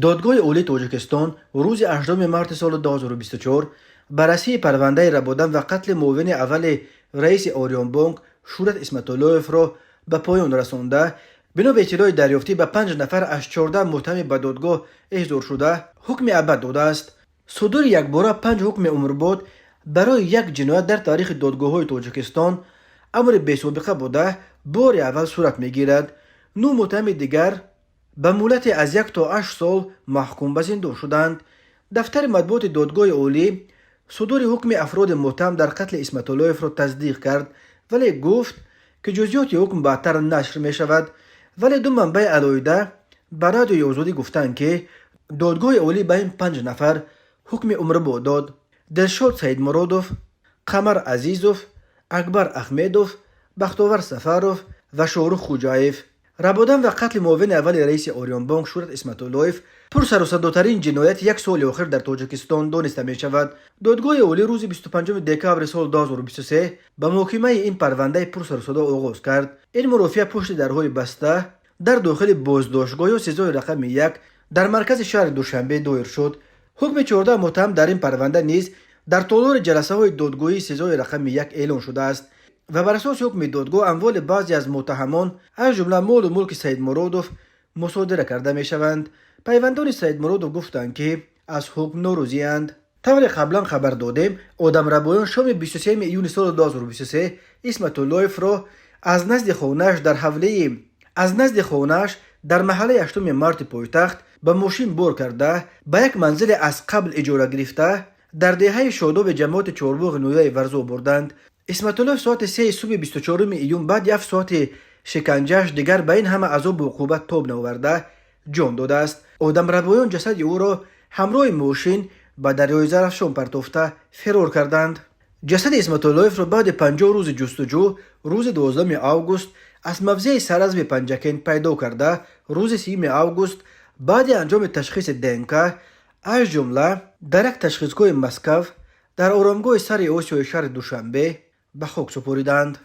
دادگاه عالی تاجیکستان روز 18 مارس سال 2024 بررسی پرونده ربودن و قتل معاون اول رئیس آریان بانک شورت اسمت اللهیف را به پایان رسانده. بنا به اطلاع دریافتی به 5 نفر از 14 متهم به دادگاه احضار شده حکم ابد داده است. صدور یک باره 5 حکم عمرباد برای یک جنایت در تاریخ دادگاه‌های تاجیکستان امر بی‌سابقه بوده بار اول صورت می‌گیرد. 9 متهم دیگر به مهلت از 1 تا 8 سال محکوم به زندان شدند. دفتر مطبوعات دادگاه عالی صدور حکم افراد متهم در قتل اسمت اللهیف را تصدیق کرد، ولی گفت که جزئیات حکم بعدتر نشر می شود. ولی دو منبع علیحده به رادیوی آزادی گفتند که دادگاه عالی به این 5 نفر حکم عمرباد داد: دلشاد سید مرادوف، قمر عزیزوف، اکبر احمدوف، بختاور سفروف و شاروخ خوجایف. ربودن و قتل معاون اول رئیس آریان بانک شورت اسمت اللهیف پر سر و صداترین جنایت یک سال اخیر در تاجیکستان دانسته می شود. دادگاه عالی روز 25 دکامبر سال 2023 به محاکمه این پرونده پر سر و صدا آغاز کرد. این مرافعه پشت درهای بسته در داخل بازداشتگاه یا سزای رقم 1 در مرکز شهر دوشنبه دایر شد. حکم 14 متهم در این پرونده نیز در طول جلسه های دادگاهی سزای رقم 1 اعلان شده است و بر اساس حکم دادگاه اموال بعضی از متهمان از جمله مال و ملک سید مرادوف مصادره کرده می شوند. پیوندان سید مرادوف گفتند که از حکم ناراضی اند. طور قبلا خبر دادیم آدم ربایان شام 23 ایون سال 2023 اسمت اللهیف را از نزد خانه‌اش در محله 8 مارت پایتخت به ماشین بار کرده به یک منزل از قبل اجاره گرفته در دهه شاداب جماعت چهارباغ نویای ورزو بردند. اسمت اللهیف ساعت 3 صبح 24 ایون بعد 7 ساعت شکنجهش دیگر به این همه عذاب و عقوبت تاب نآورده جان داده است. آدم ربایان جسد او را همراه ماشین به دریای زرافشان پرتافته فرار کردند. جسد اسمت اللهیف را بعد 50 روز جستجو روز 12 آگوست از موضع سرزم پنجکین پیدا کرده. روز 3 آگوست بعد انجام تشخیص دنکه از جمله در یک تشخیصگاه مسکو در آرامگاه سر آسیای شهر دوشنبه به خاک سپردند.